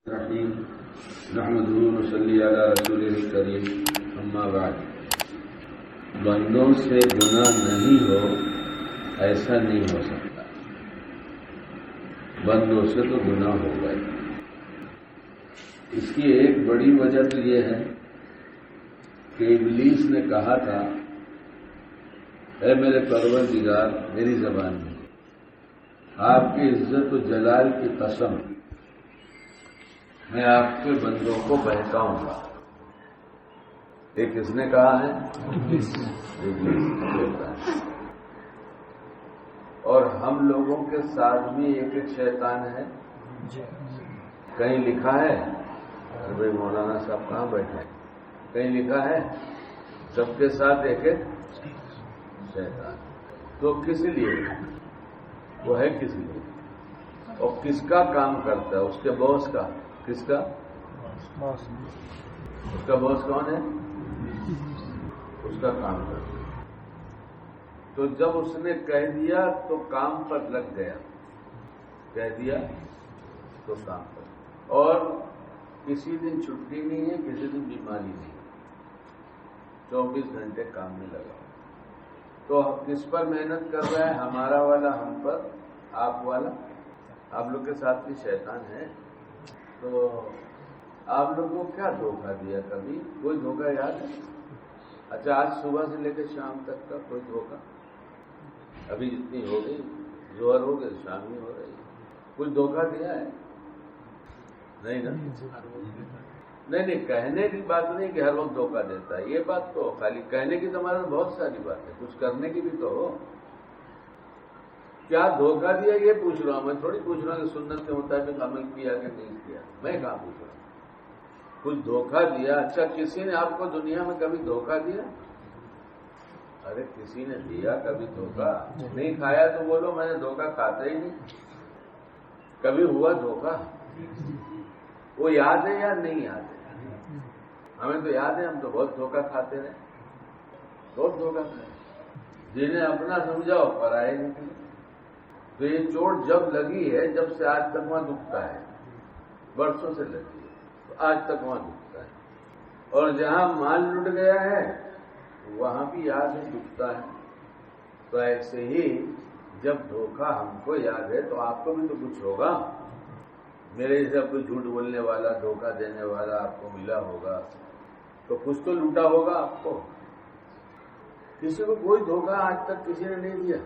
الرحیم نحمدہ ونصلی علی رسولہ الکریم اما بعد۔ بندوں سے گناہ نہیں ہو ایسا نہیں ہو سکتا، بندوں سے تو گناہ ہو گئے۔ اس کی ایک بڑی وجہ تو یہ ہے کہ ابلیس نے کہا تھا، اے میرے پروردگار، میری زبان میں آپ کی عزت و جلال کی قسم، میں آپ کے بندوں کو بہکاؤں گا۔ ایک کس نے کہا ہے؟ ابلیس نے۔ اور ہم لوگوں کے ساتھ بھی ایک ایک شیطان ہے۔ کہیں لکھا ہے کہ بھائی مولانا صاحب کہاں بیٹھے ہیں؟ کہیں لکھا ہے سب کے ساتھ ایک ایک شیطان؟ تو کس لیے وہ ہے؟ کس لیے؟ اور کس کا کام کرتا ہے؟ اس کے باس کا۔ کس کا؟ اس کا باس کون ہے؟ اس کا کام کرتا ہے۔ تو جب اس نے کہہ دیا تو کام پر لگ گیا، کہہ دیا تو کام پر۔ اور کسی دن چھٹی نہیں ہے، کسی دن بیماری نہیں ہے، 24 گھنٹے کام میں لگا۔ تو کس پر محنت کر رہا ہے؟ ہمارا والا ہم پر، آپ والا آپ لوگ کے ساتھ بھی شیطان ہے۔ تو آپ لوگوں کو کیا دھوکہ دیا؟ کبھی کوئی دھوکہ یاد ہے؟ اچھا، آج صبح سے لے کے شام تک کا کوئی دھوکہ؟ ابھی جتنی ہو گئی، ظہر ہو گئی، شام ہی ہو رہی، کوئی دھوکہ دیا ہے؟ نہیں نا؟ نہیں، کہنے کی بات نہیں کہ ہر وقت دھوکہ دیتا ہے، یہ بات تو خالی کہنے کی تو ہمارے بہت ساری بات ہے، کچھ کرنے کی بھی تو ہو۔ کیا دھوکہ دیا یہ پوچھ رہا ہوں، میں تھوڑی پوچھ رہا ہوں کہ سنت کے مطابق عمل کیا کہ نہیں کیا، میں کہاں پوچھ رہا ہوں؟ کچھ دھوکہ دیا؟ اچھا، کسی نے آپ کو دنیا میں کبھی دھوکہ دیا؟ ارے کسی نے دیا کبھی دھوکہ؟ نہیں کھایا تو بولو میں نے دھوکہ کھاتا ہی نہیں۔ کبھی ہوا دھوکہ؟ وہ یاد ہے یا نہیں یاد ہے؟ ہمیں تو یاد ہے، ہم تو بہت دھوکہ کھاتے رہے، بہت دھوکہ کھائے۔ جنہیں اپنا سمجھا وہ پرائے نکلے۔ تو یہ چوٹ جب لگی ہے، جب سے آج تک وہاں دکھتا ہے، برسوں سے لگی ہے تو آج تک وہاں دکھتا ہے۔ اور جہاں مال لٹ گیا ہے وہاں بھی یاد ہے، دکھتا ہے۔ تو ایسے ہی جب دھوکہ ہم کو یاد ہے تو آپ کو بھی تو کچھ ہوگا۔ میرے جیسے کوئی جھوٹ بولنے والا، دھوکہ دینے والا آپ کو ملا ہوگا تو کچھ تو لوٹا ہوگا آپ کو۔ کسی کو کوئی دھوکہ آج تک کسی نے نہیں دیا؟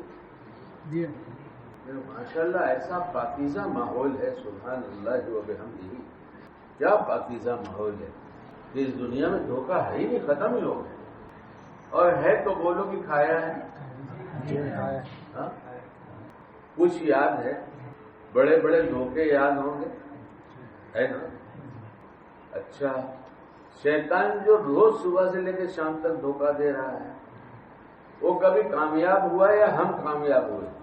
ماشاءاللہ ایسا پاکیزہ ماحول ہے، سبحان اللہ و بحمدہ، کیا پاکیزہ ماحول ہے کہ اس دنیا میں دھوکہ ہے ہی نہیں، ختم ہی ہو گیا۔ اور ہے تو بولو کہ کھایا ہے۔ ہاں؟ کچھ یاد ہے؟ بڑے بڑے دھوکے یاد ہوں گے، ہے نا؟ اچھا، شیطان جو روز صبح سے لے کے شام تک دھوکہ دے رہا ہے، وہ کبھی کامیاب ہوا یا ہم کامیاب ہوئے؟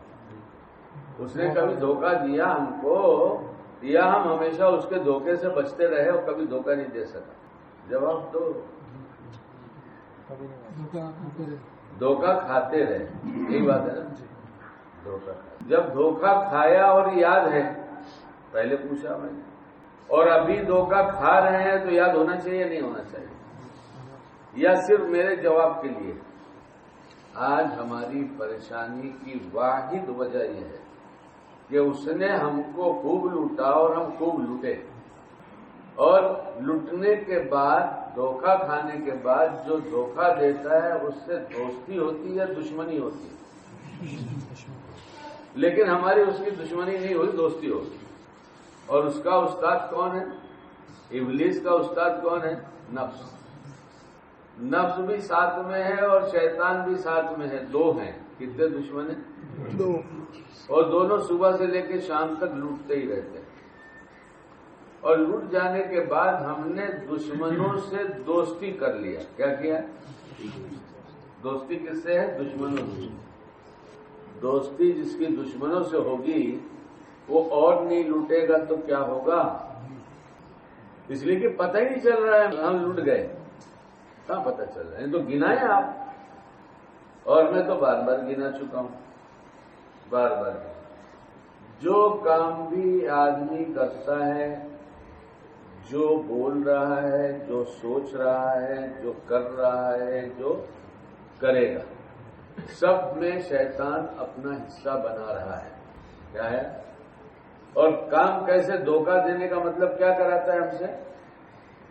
اس نے کبھی دھوکہ دیا ہم کو یا ہم ہمیشہ اس کے دھوکے سے بچتے رہے اور کبھی دھوکہ نہیں دے سکا؟ جواب دو۔ دھوکہ کھاتے رہے، یہی بات ہے نا؟ دھوکہ جب دھوکہ کھایا اور یاد ہے، پہلے پوچھا میں نے، اور ابھی دھوکہ کھا رہے ہیں تو یاد ہونا چاہیے نہیں ہونا چاہیے؟ یا صرف میرے جواب کے لیے؟ آج ہماری پریشانی کی واحد وجہ یہ ہے کہ اس نے ہم کو خوب لوٹا اور ہم خوب لوٹے، اور لوٹنے کے بعد، دھوکہ کھانے کے بعد جو دھوکہ دیتا ہے اس سے دوستی ہوتی ہے، دشمنی ہوتی ہے، لیکن ہماری اس کی دشمنی نہیں ہوئی، دوستی ہوگی۔ اور اس کا استاد کون ہے؟ ابلیس کا استاد کون ہے؟ نفس۔ نفس بھی ساتھ میں ہے اور شیطان بھی ساتھ میں ہے، دو ہیں۔ کتنے دشمن ہیں؟ دو۔ اور دونوں صبح سے لے کے شام تک لوٹتے ہی رہتے ہیں۔ اور لوٹ جانے کے بعد ہم نے دشمنوں سے دوستی کر لیا۔ کیا کیا؟ دوستی کس سے ہے؟ دشمنوں سے۔ دوستی جس کی دشمنوں سے ہوگی وہ اور نہیں لوٹے گا تو کیا ہوگا؟ اس لیے کہ پتہ ہی نہیں چل رہا ہے ہم لوٹ گئے، کہاں پتہ چل رہا ہے؟ تو گنا ہے آپ، اور میں تو بار بار گنا چکا ہوں، بار بار۔ جو کام بھی آدمی کرتا ہے جو بول رہا ہے، جو سوچ رہا ہے، جو کر رہا ہے، جو کرے گا، سب میں شیطان اپنا حصہ بنا رہا ہے. کیا ہے؟ اور کام کیسے؟ دھوکہ دینے کا مطلب کیا کراتا ہے ہم سے؟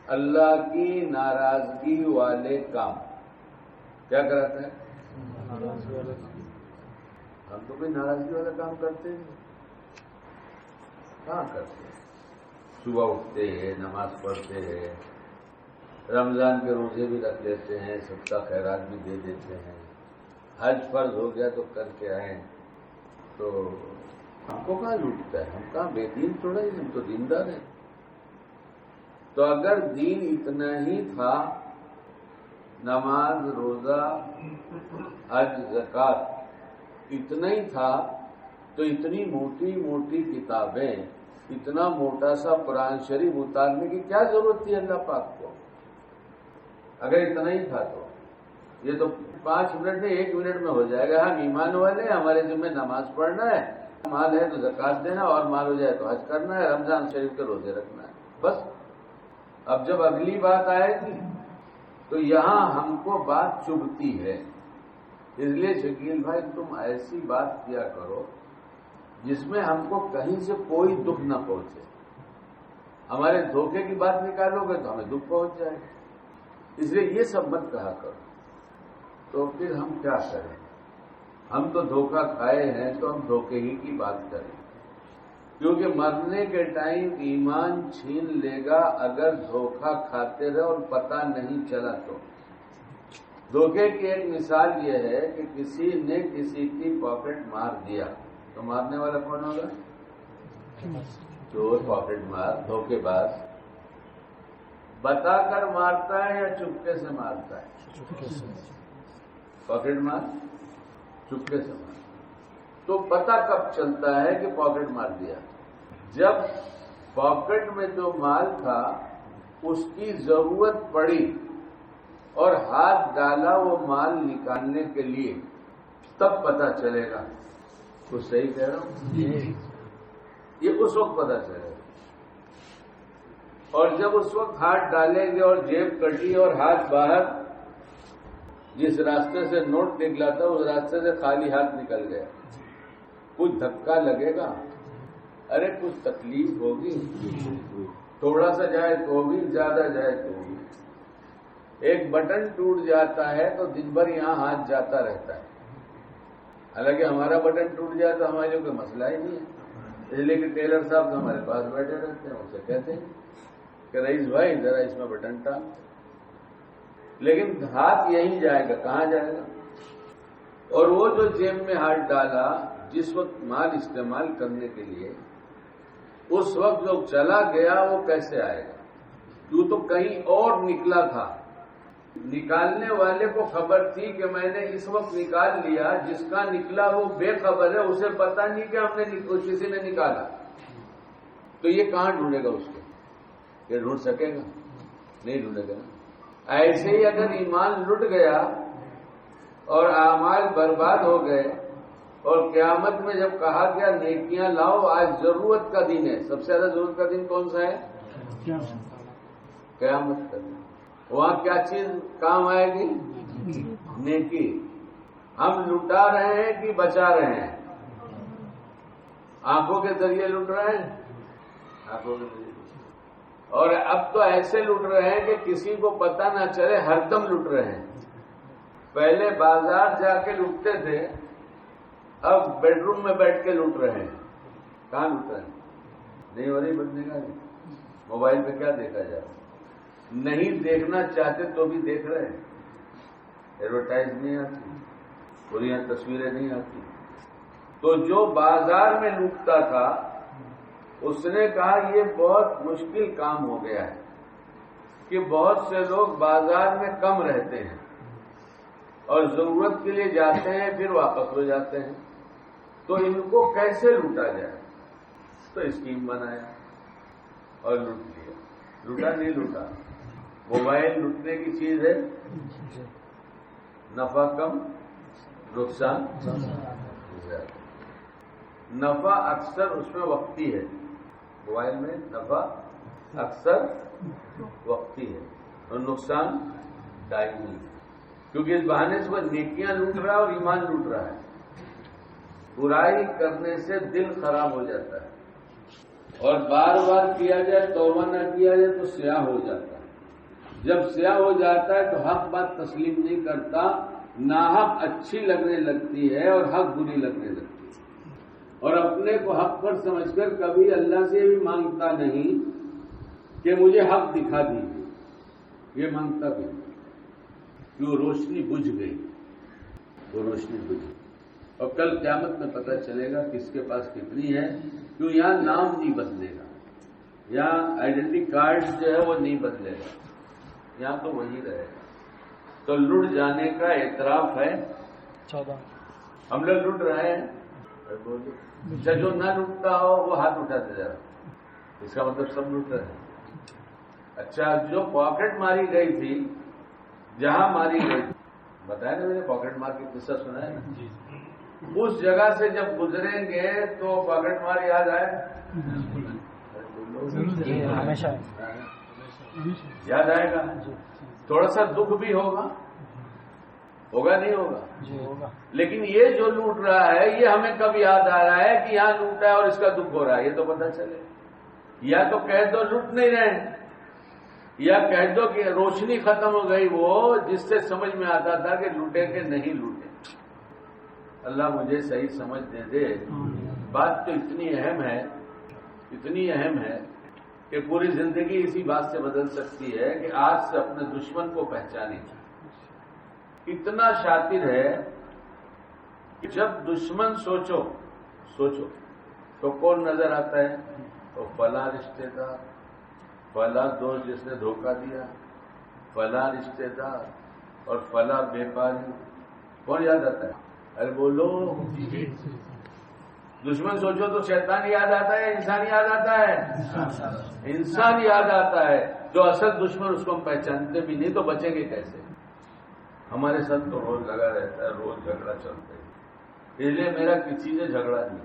اللہ کی ناراضگی والے کام. کیا کراتا ہے؟ ہم تو کوئی ناراضگی والا کام کرتے ہیں؟ کہاں کرتے ہیں؟ صبح اٹھتے ہیں، نماز پڑھتے ہیں، رمضان کے روزے بھی رکھ لیتے ہیں، صدقہ خیرات بھی دے دیتے ہیں، حج فرض ہو گیا تو کر کے آئیں. تو ہم کو کہاں لوٹتا ہے؟ ہم کہاں بے دین تھوڑا ہی، ہم تو دیندار ہیں. تو اگر دین اتنا ہی تھا، نماز، روزہ، حج، زکوٰۃ اتنا ہی تھا، تو اتنی موٹی موٹی کتابیں، اتنا موٹا سا قرآن شریف اتارنے کی کیا ضرورت تھی اللہ پاک کو؟ اگر اتنا ہی تھا تو یہ تو 5 منٹ میں 1 منٹ میں ہو جائے گا. ہم ایمان والے ہیں، ہمارے ذمہ نماز پڑھنا ہے، مال ہے تو زکوٰۃ دینا، اور مال ہو جائے تو حج کرنا ہے، رمضان شریف کے روزے رکھنا ہے، بس. اب جب اگلی بات آئے گی تو یہاں ہم کو بات چبھتی ہے. اس لیے شکیل بھائی تم ایسی بات کیا کرو جس میں ہم کو کہیں سے کوئی دکھ نہ پہنچے. ہمارے دھوکے کی بات نکالو گے تو ہمیں دکھ پہنچ جائے گا. اس لیے یہ سب مت کہا کرو. تو پھر ہم کیا کریں؟ ہم تو دھوکہ کھائے ہیں تو ہم دھوکے ہی کی بات کریں. کیونکہ مرنے کے ٹائم ایمان چھین لے گا اگر دھوکہ کھاتے رہے اور پتہ نہیں چلا تو. دھوکے کی ایک مثال یہ ہے کہ کسی نے کسی کی پاکٹ مار دیا تو مارنے والا کون ہوگا؟ چور، پاکٹ مار، دھوکے باز. بتا کر مارتا ہے یا چپکے سے مارتا ہے؟ پاکٹ مار چپکے سے مارتا. تو پتہ کب چلتا ہے کہ پاکٹ مار دیا؟ جب پاکٹ میں جو مال تھا اس کی ضرورت پڑی اور ہاتھ ڈالا وہ مال نکالنے کے لیے، تب پتہ چلے گا. کچھ صحیح کہہ رہا ہوں؟ یہ اس وقت پتہ چلے گا. اور جب اس وقت ہاتھ ڈالیں گے اور جیب کٹی اور ہاتھ باہر، جس راستے سے نوٹ نکلا تھا اس راستے سے خالی ہاتھ نکل گیا، کچھ دھکا لگے گا، ارے کچھ تکلیف ہوگی، تھوڑا سا جائے تو بھی، زیادہ جائے تو بھی. ایک بٹن ٹوٹ جاتا ہے تو دن بھر یہاں ہاتھ جاتا رہتا ہے. حالانکہ ہمارا بٹن ٹوٹ جائے تو ہمارے لیے کوئی مسئلہ ہی نہیں ہے. اس لیے کہ ٹیلر صاحب تو ہمارے پاس بیٹھے رہتے ہیں، ان سے کہتے ہیں کہ رئیس بھائی ذرا اس میں بٹن ٹال. لیکن ہاتھ یہیں جائے گا، کہاں جائے گا؟ اور وہ جو جیب میں ہاتھ ڈالا جس وقت مال استعمال کرنے کے لیے، اس وقت جو چلا گیا وہ کیسے آئے گا؟ کیوں تو کہیں اور نکلا تھا. نکالنے والے کو خبر تھی کہ میں نے اس وقت نکال لیا، جس کا نکلا وہ بے خبر ہے، اسے پتہ نہیں کہ ہم نے کسی نے نکالا. تو یہ کہاں ڈھونڈے گا اس کو؟ یہ ڈھونڈ سکے گا؟ نہیں ڈھونڈے گا. ایسے ہی اگر ایمان لٹ گیا اور اعمال برباد ہو گئے اور قیامت میں جب کہا گیا نیکیاں لاؤ، آج ضرورت کا دن ہے، سب سے زیادہ ضرورت کا دن کون سا ہے؟ قیامت کا دن. وہاں کیا چیز کام آئے گی؟ نیکی. ہم لٹا رہے ہیں کہ بچا رہے ہیں؟ آنکھوں کے ذریعے لٹ رہے ہیں، آنکھوں کے ذریعے. اور اب تو ایسے لٹ رہے ہیں کہ کسی کو پتہ نہ چلے، ہر دم لٹ رہے ہیں. پہلے بازار جا کے لٹتے تھے، اب بیڈ روم میں بیٹھ کے لٹ رہے ہیں. کہاں لٹ رہے ہیں؟ نہیں ہو رہی بچنے کا. موبائل پہ کیا دیکھا جائے؟ نہیں دیکھنا چاہتے تو بھی دیکھ رہے ہیں. ایڈورٹائز نہیں آتی، پوری تصویریں نہیں آتی. تو جو بازار میں لوٹتا تھا اس نے کہا یہ بہت مشکل کام ہو گیا ہے کہ بہت سے لوگ بازار میں کم رہتے ہیں اور ضرورت کے لیے جاتے ہیں پھر واپس ہو جاتے ہیں، تو ان کو کیسے لوٹا جائے؟ تو اسکیم بنایا اور لوٹ لیا. لوٹا نہیں لوٹا. موبائل لوٹنے کی چیز ہے، نفع کم نقصان زیادہ. نفع اکثر اس میں وقتی ہے، موبائل میں نفع اکثر وقتی ہے اور نقصان دائمی ہے، کیونکہ اس بہانے سے وہ نیکیاں لوٹ رہا ہے اور ایمان لوٹ رہا ہے۔ برائی کرنے سے دل خراب ہو جاتا ہے، اور بار بار کیا جائے توبہ نہ کیا جائے تو سیاہ ہو جاتا ہے۔ جب سیاہ ہو جاتا ہے تو حق بات تسلیم نہیں کرتا، ناحق اچھی لگنے لگتی ہے اور حق بری لگنے لگتی ہے، اور اپنے کو حق پر سمجھ کر کبھی اللہ سے بھی مانگتا نہیں کہ مجھے حق دکھا دیجیے، یہ مانگتا بھی نہیں، کہ وہ روشنی بجھ گئی، وہ روشنی بجھ گئی، اور کل قیامت میں پتہ چلے گا کس کے پاس کتنی ہے، کیوں یہاں نام نہیں بدلے گا، یہاں آئیڈینٹی کارڈ جو ہے وہ نہیں بدلے گا، یہاں تو وہی رہے گا۔ تو لٹ جانے کا اعتراف ہے، 14 ہم لوگ لٹ رہے ہیں، اچھا جو نہ لٹتا ہو وہ ہاتھ اٹھاتے جا رہا، اس کا مطلب سب لٹ رہے ہیں۔ اچھا جو پاکٹ ماری گئی تھی، جہاں ماری گئی تھی، بتایا نا میں نے پاکٹ مار کی قصہ سنا ہے، اس جگہ سے جب گزریں گے تو پاکٹ مار یاد آئے، ہمیشہ یاد آئے گا، تھوڑا سا دکھ بھی ہوگا نہیں ہوگا، ہوگا، لیکن یہ جو لوٹ رہا ہے یہ ہمیں کب یاد آ رہا ہے کہ یہاں لوٹا ہے اور اس کا دکھ ہو رہا ہے، یہ تو پتہ چلے۔ یا تو کہہ دو لوٹ نہیں رہے، یا کہہ دو کہ روشنی ختم ہو گئی وہ جس سے سمجھ میں آتا تھا کہ لوٹے کہ نہیں لوٹے۔ اللہ مجھے صحیح سمجھ دے۔ بات تو اتنی اہم ہے کہ پوری زندگی اسی بات سے بدل سکتی ہے کہ آج سے اپنے دشمن کو پہچانے کی۔ اتنا شاطر ہے کہ جب دشمن سوچو تو کون نظر آتا ہے؟ تو فلاں رشتے دار، فلاں دوست جس نے دھوکہ دیا، فلاں رشتے دار اور فلاں بیپاری، کون یاد آتا ہے؟ ارے بولو، دشمن سوچو تو شیطان یاد آتا ہے، انسان یاد آتا ہے، انسان یاد آتا ہے، جو اصل دشمن اس کو ہم پہچانتے بھی نہیں تو بچیں گے کیسے؟ ہمارے ساتھ تو روز لگا رہتا ہے، روز جھگڑا چلتا ہے، اس لیے میرا کسی سے جھگڑا نہیں،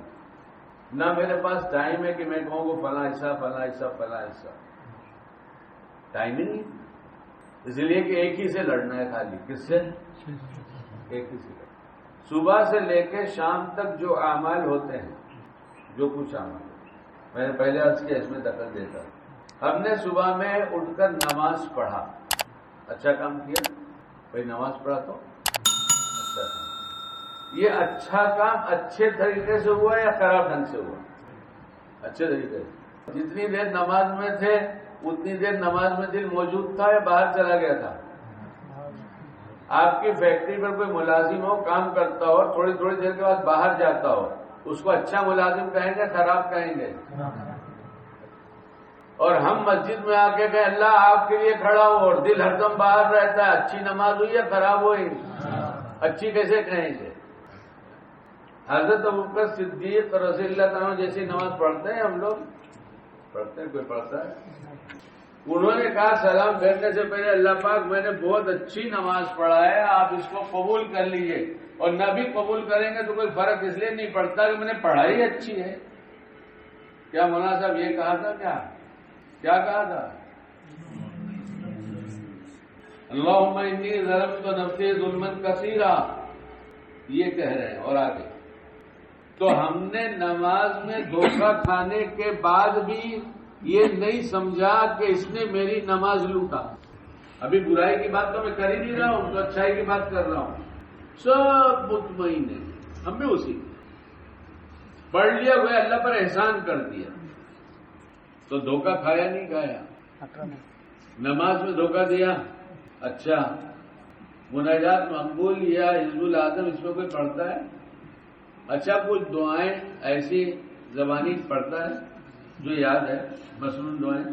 نہ میرے پاس ٹائم ہے کہ میں کہوں گا فلاں حصہ، ٹائم ہی نہیں، اس لیے کہ ایک ہی سے لڑنا ہے، خالی کس سے؟ ایک ہی سے۔ صبح سے لے کے شام تک جو اعمال ہوتے ہیں، جو کچھ اعمال، میں نے پہلے عرض کیا اس میں دخل دیتا، ہم نے صبح میں اٹھ کر نماز پڑھا، اچھا کام کیا، بھائی نماز پڑھا تو اچھا کام، یہ اچھا کام اچھے طریقے سے ہوا یا خراب ڈھنگ سے ہوا؟ اچھے طریقے سے۔ جتنی دیر نماز میں تھے اتنی دیر نماز میں دل موجود تھا یا باہر چلا گیا تھا؟ آپ کی فیکٹری پر کوئی ملازم ہو، کام کرتا ہو، تھوڑی دیر کے بعد باہر جاتا ہو، اس کو اچھا ملازم کہیں گے خراب کہیں گے؟ اور ہم مسجد میں آ کے کہ اللہ آپ کے لیے کھڑا ہوں اور دل ہر دم باہر رہتا ہے، اچھی نماز ہوئی یا خراب ہوئی؟ اچھی کیسے کہیں گے؟ حضرت ابوبکر صدیق رضی اللہ تعالیٰ جیسی نماز پڑھتے ہیں ہم لوگ؟ پڑھتے ہیں؟ کوئی پڑھتا ہے؟ انہوں نے کہا سلام پھیرنے سے پہلے اللہ پاک میں نے بہت اچھی نماز پڑھا ہے، آپ اس کو قبول کر لیجئے، اور نہ بھی قبول کریں گے تو کوئی فرق اس لیے نہیں پڑتا کہ میں نے پڑھائی اچھی ہے۔ کیا مولانا صاحب یہ کہا تھا؟ کیا کہا تھا؟ اللہم انی ظلمت نفسی ظلما کثیرا، یہ کہہ رہے ہیں، اور آگے تو ہم نے نماز میں دھوکہ کھانے کے بعد بھی یہ نہیں سمجھا کہ اس نے میری نماز لوٹا۔ ابھی برائی کی بات تو میں کر ہی نہیں رہا ہوں، تو اچھائی کی بات کر رہا ہوں، سب مطمئن ہے، ہم بھی اسی پڑھ لیا وہ اللہ پر احسان کر دیا، تو دھوکہ کھایا نہیں کھایا؟ نماز میں دھوکہ دیا، اچھا مناجات مقبول یا حزب العظم اس میں کوئی پڑھتا ہے؟ اچھا کچھ دعائیں ایسی زبانی پڑھتا ہے جو یاد ہے، مسنون دعائیں؟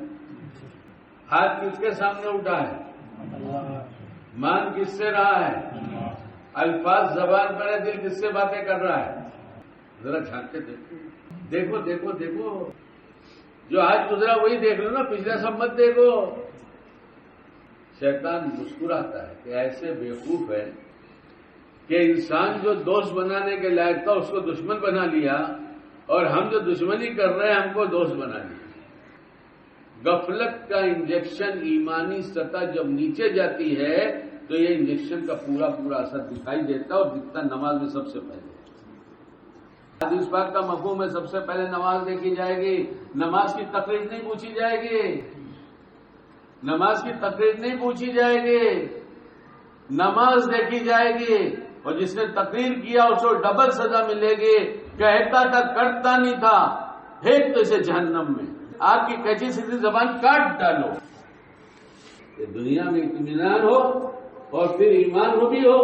ہاتھ کس کے سامنے اٹھا ہے؟ مان کس سے رہا ہے؟ الفاظ زبان پر ہے، دل کس سے باتیں کر رہا ہے؟ ذرا جھانک کے دیکھو، جو آج گزرا وہی دیکھ لو نا، پچھلا سب مت دیکھو۔ شیطان مسکراتا ہے کہ ایسے بیوقوف ہے کہ انسان جو دوست بنانے کے لائق تھا اس کو دشمن بنا لیا، اور ہم جو دشمنی کر رہے ہیں ہم کو دوست بنا لیا۔ غفلت کا انجیکشن ایمانی سطح جب نیچے جاتی ہے تو یہ انجیکشن کا پورا پورا اثر دکھائی دیتا ہے اور دکھتا نماز میں سب سے پہلے. حدیث پاک کا مفہوم ہے سب سے پہلے نماز دیکھی جائے گی. نماز کی تقریر نہیں پوچھی جائے گی. نماز کی تقریر نہیں پوچھی جائے گی. نماز دیکھی جائے گی. اور جس نے تقریر کیا اس کو ڈبل سزا ملے گی. کہتا تھا کرتا نہیں تھا. پھینک تو اسے جہنم میں. آپ کی کچی سیدھی زبان کاٹ ڈالو. کہ دنیا میں اطمینان ہو اور پھر ایمان ہو بھی ہو.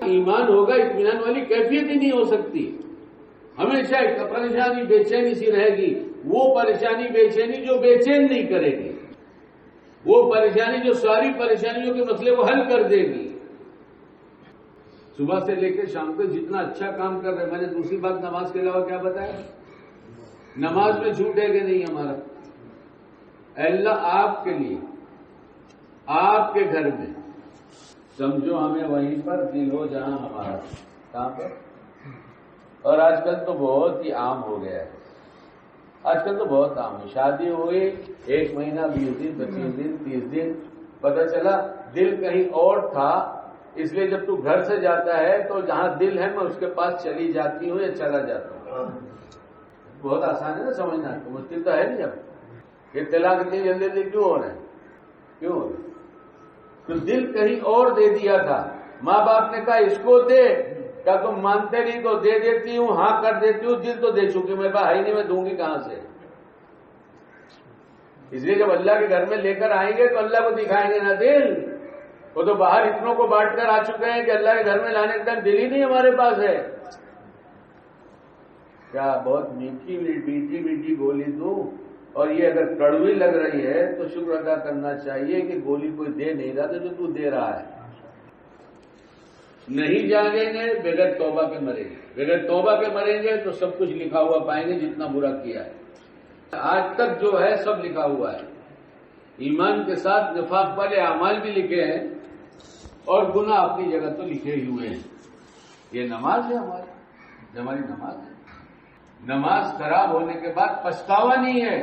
ایمان ہوگا اطمینان والی کیفیت ہی نہیں ہو سکتی. ہمیشہ پریشانی بے چینی سی رہے گی. وہ پریشانی بے چینی جو بے چین نہیں کرے گی. وہ پریشانی جو ساری پریشانیوں کے مسئلے کو حل کر دے گی. صبح سے لے کے شام تک جتنا اچھا کام کر رہے. میں نے دوسری بات نماز کے علاوہ کیا بتایا؟ نماز میں چھوٹے گا نہیں ہمارا. اللہ آپ کے لیے آپ کے گھر میں سمجھو ہمیں وہیں پر دل ہو جہاں ہمارا. کہاں پر؟ اور آج کل تو بہت ہی عام ہو گیا ہے. آج کل تو بہت عام ہے. شادی ہوئی 1 مہینہ 20 دن 25 دن 30 دن پتہ چلا دل کہیں اور تھا. اس لیے جب تو گھر سے جاتا ہے تو جہاں دل ہے میں اس کے پاس چلی جاتی ہوں یا چلا جاتا ہوں. بہت آسان ہے نا سمجھنا. مشکل تو ہے نہیں. اب یہ طلاق اتنی جلدی جلدی کیوں ہو رہے ہیں؟ کیوں ہو رہے ہیں؟ تو دل کہیں اور دے دیا تھا. ماں باپ نے کہا اس کو دے. کیا تم مانتے نہیں تو دے دیتی ہوں. ہاں کر دیتی ہوں. دل تو دے چکی. میرے پاس ہے ہی نہیں. میں دوں گی کہاں سے؟ اس لیے جب اللہ کے گھر میں لے کر آئیں گے تو اللہ کو دکھائیں گے نا دل. وہ تو باہر اتنوں کو بانٹ کر آ چکے ہیں کہ اللہ کے گھر میں لانے کے ٹائم دل ہی نہیں ہمارے پاس ہے. کیا بہت میٹھی میٹھی میٹھی گولی دوں اور یہ اگر کڑوی لگ رہی ہے تو شکر ادا کرنا چاہیے کہ گولی کوئی دے نہیں رہا تو جو تو دے رہا ہے. نہیں جاگیں گے بغیر توبہ کے مریں گے. بغیر توبہ کے مریں گے تو سب کچھ لکھا ہوا پائیں گے جتنا برا کیا ہے. آج تک جو ہے سب لکھا ہوا ہے. ایمان کے ساتھ نفاق والے اعمال بھی لکھے ہیں اور گناہ اپنی جگہ تو لکھے ہی ہوئے ہیں. یہ نماز ہے ہماری نماز ہے. نماز خراب ہونے کے بعد پچھتاوا نہیں ہے.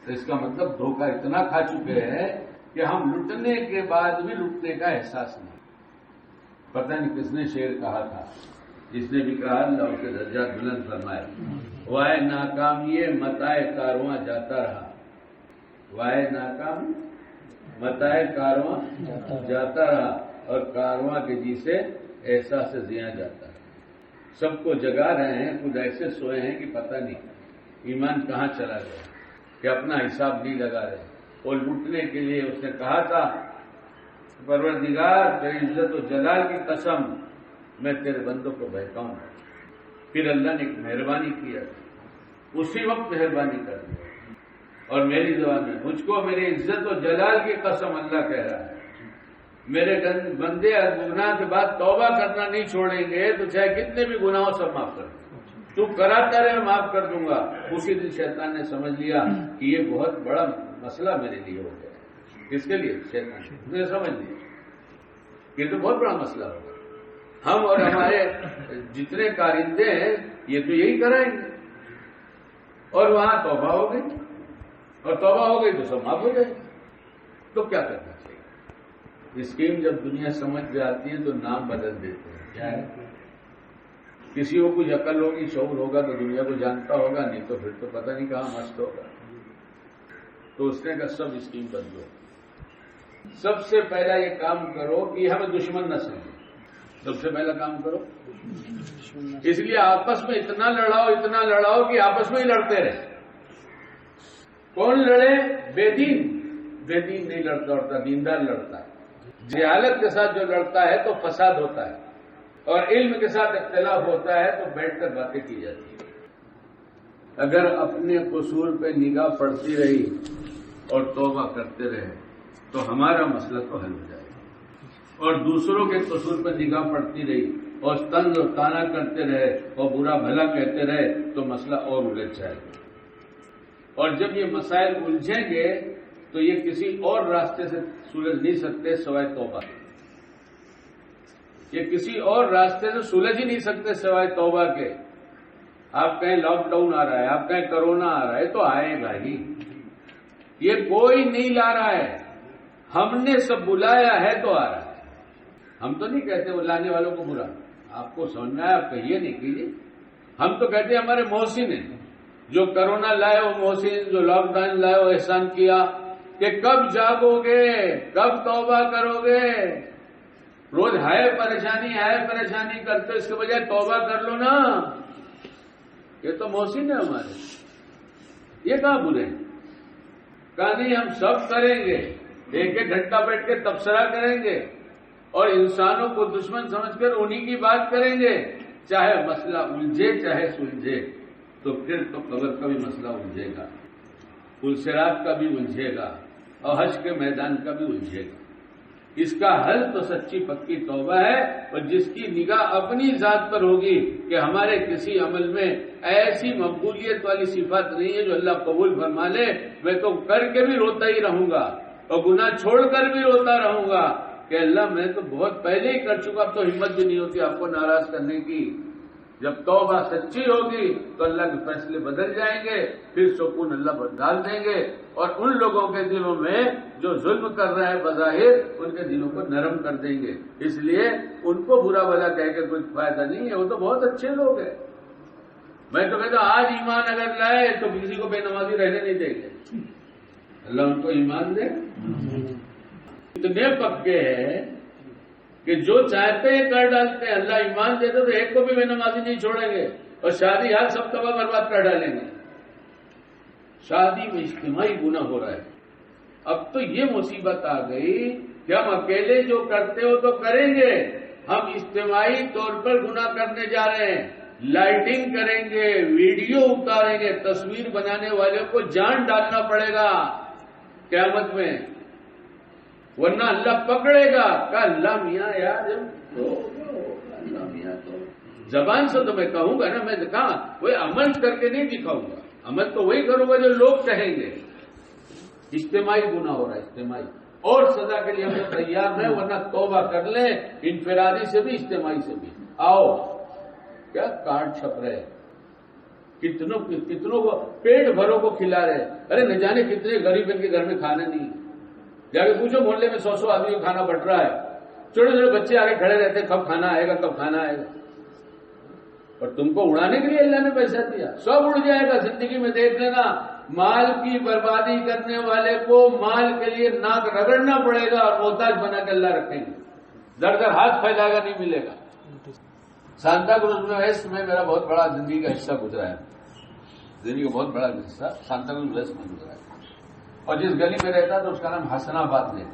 تو اس کا مطلب دھوکہ اتنا کھا چکے ہیں کہ ہم لٹنے کے بعد بھی لٹنے کا احساس نہیں. پتہ نہیں کس نے شعر کہا تھا. جس نے بھی کہا اللہ اس کے درجات بلند فرمائے. وائے ناکام یہ متائے کارواں جاتا رہا. وائے ناکام متائے کارواں جاتا رہا اور کارواں کے جی سے احساس زیاں جاتا ہے. سب کو جگا رہے ہیں. خود ایسے سوئے ہیں کہ پتہ نہیں ایمان کہاں چلا گیا کہ اپنا حساب نہیں لگا رہے. اور لوٹنے کے لیے اس نے کہا تھا پروردگار تیری عزت و جلال کی قسم میں تیرے بندوں کو بہکاؤں. پھر اللہ نے ایک مہربانی کیا. اسی وقت مہربانی کر دی اور میری زبان میں مجھ کو میری عزت و جلال کی قسم اللہ کہہ رہا ہے میرے بندے گناہ کے بعد توبہ کرنا نہیں چھوڑیں گے تو چاہے کتنے بھی گناہوں سب معاف کر دیں. تو کراتا رہے معاف کر دوں گا. اسی دن شیطان نے سمجھ لیا کہ یہ بہت بڑا مسئلہ میرے لیے ہو گیا. کس کے لیے؟ شیطان نے سمجھ لیا کہ یہ تو بہت بڑا مسئلہ ہوگا. ہم اور ہمارے جتنے کارندے ہیں یہ تو یہی کرائیں گے. اور وہاں توبہ ہو گئی اور توبہ ہو گئی تو سب معاف ہو جائے. تو کیا کرنا چاہیے؟ اسکیم جب دنیا سمجھ جاتی ہے تو نام بدل دیتے ہیں. کیا ہے؟ کسی کو کچھ عقل ہوگی شعور ہوگا تو دنیا کو جانتا ہوگا. نہیں تو پھر تو پتہ نہیں کہاں مست ہوگا. تو اس نے کہا سب اسکیم بدلو. سب سے پہلا یہ کام کرو کہ ہمیں دشمن نہ سمجھے. سب سے پہلا کام کرو. اس لیے آپس میں اتنا لڑاؤ کہ آپس میں ہی لڑتے رہے. کون لڑے؟ بے دین. بے دین نہیں لڑتا دیندار لڑتا ہے. جہالت کے ساتھ جو لڑتا ہے تو فساد ہوتا ہے اور علم کے ساتھ اختلاف ہوتا ہے تو بیٹھ کر باتیں کی جاتی ہیں. اگر اپنے قصور پہ نگاہ پڑتی رہی اور توبہ کرتے رہے تو ہمارا مسئلہ تو حل ہو جائے گا. اور دوسروں کے قصور پہ نگاہ پڑتی رہی اور طنز و طعنہ کرتے رہے اور برا بھلا کہتے رہے تو مسئلہ اور الجھ جائے گا. اور جب یہ مسائل الجھیں گے تو یہ کسی اور راستے سے سلجھ نہیں سکتے سوائے توبہ. یہ کسی اور راستے سے سلجھ ہی نہیں سکتے سوائے توبہ کے. آپ کہیں لاک ڈاؤن آ رہا ہے, آپ کہیں کرونا آ رہا ہے, تو آئے گا ہی. یہ کوئی نہیں لا رہا ہے، ہم نے سب بلایا ہے تو آ رہا ہے۔ ہم تو نہیں کہتے وہ لانے والوں کو برا، آپ کو سمجھنا ہے، آپ کہیے نہیں کیجیے۔ ہم تو کہتے ہیں ہمارے محسن ہیں، جو کرونا لائے وہ محسن، جو لاک ڈاؤن لائے وہ احسان کیا کہ کب جاگو گے، کب توبہ کرو گے؟ روز ہے پریشانی کرتے، اس کے بجائے توبہ کر لو نا۔ یہ تو محسن ہے ہمارے، یہ کہاں برے ہیں؟ کہا نہیں ہم سب کریں گے، ایک ایک گھنٹہ بیٹھ کے تبصرہ کریں گے اور انسانوں کو دشمن سمجھ کر انہی کی بات کریں گے، چاہے مسئلہ الجھے چاہے سلجھے۔ تو پھر تو قبر کا بھی مسئلہ الجھے گا، پلسرات کا بھی الجھے گا اور حج کے میدان کا بھی الجھے گا۔ اس کا حل تو سچی پکی توبہ ہے، اور جس کی نگاہ اپنی ذات پر ہوگی کہ ہمارے کسی عمل میں ایسی مقبولیت والی صفات نہیں ہے جو اللہ قبول فرما لے، میں تو کر کے بھی روتا ہی رہوں گا اور گناہ چھوڑ کر بھی روتا رہوں گا کہ اللہ میں تو بہت پہلے ہی کر چکا، اب تو ہمت بھی نہیں ہوتی آپ کو ناراض کرنے کی۔ جب توبہ سچی ہوگی تو اللہ کے فیصلے بدل جائیں گے، پھر سکون اللہ ڈال دیں گے، اور ان لوگوں کے دلوں میں جو ظلم کر رہے ہیں بظاہر ان کے دلوں کو نرم کر دیں گے۔ اس لیے ان کو برا بھلا کہہ کے کوئی فائدہ نہیں ہے، وہ تو بہت اچھے لوگ ہیں۔ میں تو کہتا ہوں آج ایمان اگر لائے تو کسی کو بے نمازی رہنے نہیں دیں گے، اللہ ان کو ایمان دے۔ اتنے پکے ہیں کہ جو چاہتے ہیں کر ڈالتے ہیں، اللہ ایمان دیتے تو ایک کو بھی بے نمازی نہیں چھوڑیں گے، اور شادی حال سب تباہ برباد کر ڈالیں گے۔ شادی میں اجتماعی گناہ ہو رہا ہے۔ اب تو یہ مصیبت آ گئی کہ ہم اکیلے جو کرتے ہو تو کریں گے، ہم اجتماعی طور پر گناہ کرنے جا رہے ہیں۔ لائٹنگ کریں گے، ویڈیو اتاریں گے، تصویر بنانے والے کو جان ڈالنا پڑے گا قیامت میں، ورنہ اللہ پکڑے گا۔ کہا اللہ میاں یار اللہ میاں تو زبان سے تو میں کہوں گا نا، میں کہا وہ عمل کر کے نہیں دکھاؤں گا، عمل تو وہی کروں گا جو لوگ کہیں گے۔ اجتماعی گناہ ہو رہا ہے، اجتماعی، اور سزا کے لیے ہم لوگ تیار ہیں، ورنہ توبہ کر لیں، انفرادی سے بھی اجتماعی سے بھی۔ آؤ کیا کارڈ چھپ رہے، کتنوں کو پیٹ بھروں کو کھلا رہے، ارے نہ جانے کتنے غریب ان کے گھر میں کھانا نہیں، جا کے پوچھو محلے میں 100 آدمی کو کھانا بٹ رہا ہے، چھوٹے چھوٹے بچے آگے کھڑے رہتے ہیں کب کھانا آئے گا کب کھانا آئے گا، اور تم کو اڑانے کے لیے اللہ نے پیسہ دیا، سب اڑ جائے گا۔ زندگی میں دیکھ لینا مال کی بربادی کرنے والے کو مال کے لیے ناک رگڑنا پڑے گا اور محتاج بنا کے اللہ رکھیں گے، در در ہاتھ پھیلائے گا نہیں ملے گا۔ سانتا کروز میں ویسٹ میں میرا بہت بڑا زندگی کا حصہ گزرا ہے، زندگی کا بہت بڑا حصہ سانتا کروز ویسٹ میں گزرا ہے، اور جس گلی میں رہتا تھا اس کا نام حسن آباد ہے۔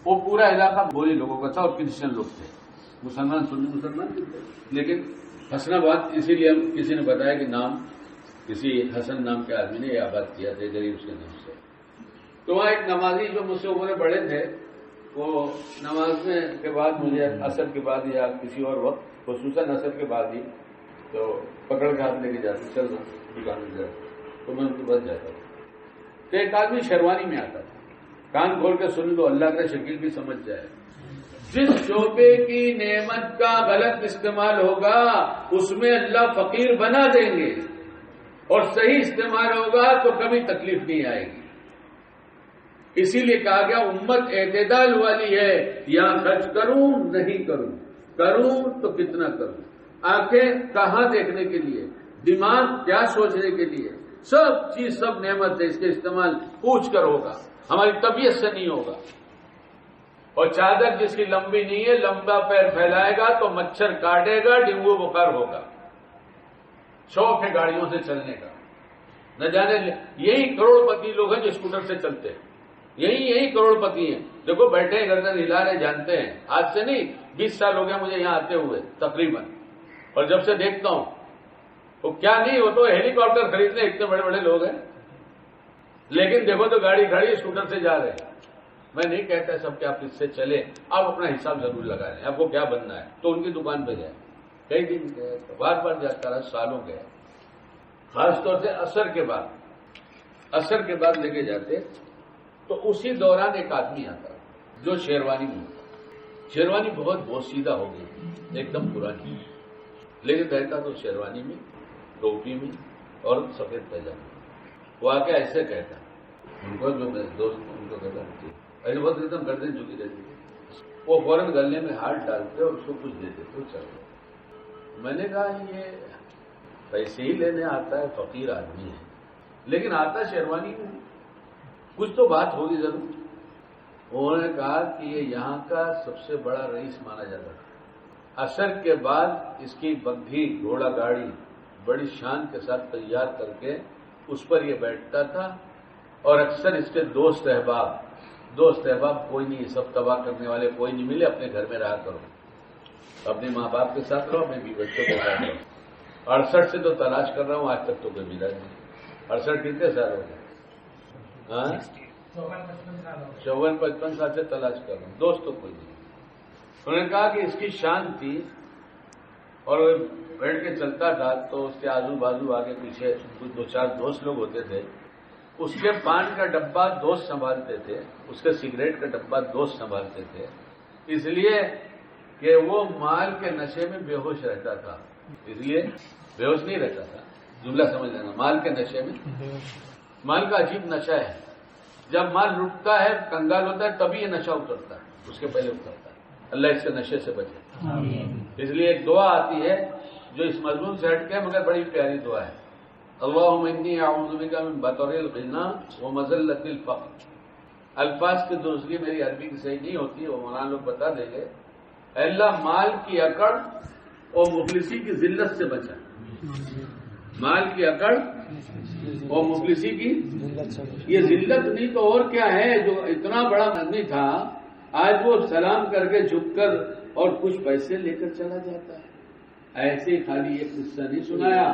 وہ پورا علاقہ بولی لوگوں کا تھا اور کرسچن لوگ تھے، مسلمان سنی مسلمان تھے، لیکن حسن آباد اسی لیے کسی نے بتایا کہ نام کسی حسن نام کے آدمی نے یہ آباد کیا تھا غریب اس کے نام سے۔ تو وہاں ایک نمازی جو مجھ سے عمر بڑے تھے، وہ نماز کے بعد مجھے عصر کے بعد یا کسی اور وقت خصوصاً عصر کے بعد ہی تو پکڑ کے ہاتھ لے کے جاتے، چل دکان میں جاتا، تو میں ان کے پاس جاتا تھا۔ تو ایک آدمی شیروانی میں آتا تھا، کان کھول کے سن لو، اللہ کا شکیل بھی سمجھ جائے۔ جس شعبے کی نعمت کا غلط استعمال ہوگا اس میں اللہ فقیر بنا دیں گے، اور صحیح استعمال ہوگا تو کبھی تکلیف نہیں آئے گی۔ اسی لیے کہا گیا امت اعتدال والی ہے، یہاں خرچ کروں نہیں کروں، کروں تو کتنا کروں، آنکھیں کہاں دیکھنے کے لیے، دماغ کیا سوچنے کے لیے، سب چیز سب نعمت ہے، اس کے استعمال پوچھ کر ہوگا، ہماری طبیعت سے نہیں ہوگا۔ اور چادر جس کی لمبی نہیں ہے، لمبا پیر پھیلائے گا تو مچھر کاٹے گا، ڈینگو بخار ہوگا۔ شوق ہے گاڑیوں سے چلنے کا، نہ جانے یہی کروڑ پتی لوگ ہیں جو اسکوٹر سے چلتے ہیں، یہی کروڑ پتی ہیں، دیکھو بیٹھے ہیں گردن ہلا رہے، جانتے ہیں آج سے نہیں 20 سال ہو گئے مجھے یہاں آتے ہوئے تقریباً، اور جب سے دیکھتا ہوں وہ کیا نہیں، وہ تو ہیلی کاپٹر خریدنے اتنے بڑے بڑے لوگ ہیں، لیکن دیکھو تو گاڑی کھڑی اسکوٹر سے جا رہے ہیں۔ میں نہیں کہتا سب کہ آپ اس سے چلیں، آپ اپنا حساب ضرور لگا لیں، آپ کو کیا بننا ہے تو ان کی دکان پہ جائیں، کئی دن گئے، بار بار جاتا رہا، سالوں گئے، خاص طور سے عصر کے بعد لے کے جاتے، تو اسی دوران ایک آدمی آتا جو شیروانی میں ہوتا، شیروانی بہت بوسیدہ ہو گئی تھی، ایک دم پرانی، لیکن رہتا تو شیروانی میں، ٹوپی میں اور سفید پائجامے۔ وہ آ کے ایسے کہتا ان کو جو میرے دوست ان کو کہتا ہے ایسے بہت ایک دم گردن جھکی رہتی تھی، وہ فوراً گلے میں ہاتھ ڈالتے اور اس کو کچھ دیتے تو چل رہے۔ میں نے کہا یہ پیسے ہی لینے آتا ہے، فقیر آدمی ہے، لیکن آتا شیروانی میں کچھ تو بات ہوگی ضرور۔ انہوں نے کہا کہ یہ یہاں کا سب سے بڑا رئیس مانا جاتا تھا، عصر کے بعد اس کی بگھی گھوڑا گاڑی بڑی شان کے ساتھ تیار کر کے اس پر یہ بیٹھتا تھا، اور اکثر اس کے دوست احباب کوئی نہیں، سب تباہ کرنے والے کوئی نہیں ملے، اپنے گھر میں رہا کرو، اپنے ماں باپ کے ساتھ رہو، اپنے بیوی بچوں کے ساتھ رہو۔ 68 سے تو تلاش کر رہا ہوں، آج تک تو کوئی ملا نہیں۔ 68 کتنے سال ہو گئے؟ 54-55 سال سے تلاش کر رہا ہوں، دوست تو کوئی نہیں۔ انہوں نے کہا کہ اس کی شان تھی، اور وہ بیٹھ کے چلتا تھا تو اس کے آزو بازو آگے پیچھے کچھ 2-4 دوست لوگ ہوتے تھے، اس کے پان کا ڈبہ دوست سنبھالتے تھے، اس کے سگریٹ کا ڈبہ دوست سنبھالتے تھے، اس لیے کہ وہ مال کے نشے میں بے ہوش رہتا تھا، اس لیے بے ہوش نہیں رہتا تھا، جملہ سمجھ لینا، مال کے نشے میں، مال کا عجیب نشہ ہے، جب مال لٹتا ہے کنگال ہوتا ہے تبھی یہ نشہ اترتا ہے، اس کے پہلے اترتا ہے۔ اللہ اس کے نشے سے بچے، اس لیے ایک دعا آتی ہے جو اس مضمون سے ہٹ کے مگر بڑی پیاری دعا ہے، اللہم انی اعوذ بک من بطر الغنا ومذلۃ الفقر۔ الفاظ کی درستگی میری عربی کی صحیح نہیں ہوتی، وہ مولانا لوگ بتا دیں گے۔ اے اللہ مال کی اکڑ اور مفلسی کی ذلت سے بچا، مال کی اکڑ اور مفلسی کی یہ ذلت نہیں تو اور کیا ہے، جو اتنا بڑا آدمی تھا آج وہ سلام کر کے جھک کر اور کچھ پیسے لے کر چلا جاتا ہے۔ ایسے خالی ایک قصہ نہیں سنایا،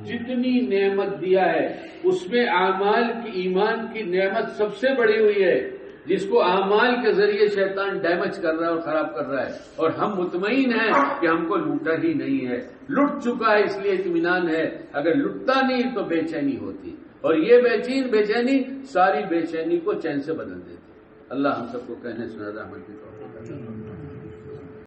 جتنی نعمت دیا ہے اس میں اعمال کی ایمان کی نعمت سب سے بڑی ہوئی ہے، جس کو اعمال کے ذریعے شیطان ڈیمیج کر رہا ہے اور خراب کر رہا ہے، اور ہم مطمئن ہیں کہ ہم کو لوٹا ہی نہیں ہے، لٹ چکا ہے اس لیے اطمینان ہے، اگر لٹتا نہیں تو بے چینی ہوتی، اور یہ بے چینی ساری بے چینی کو چین سے بدل دیتی۔ اللہ ہم سب کو کہنے سنا رحمت کی توفیق عطا فرمائے۔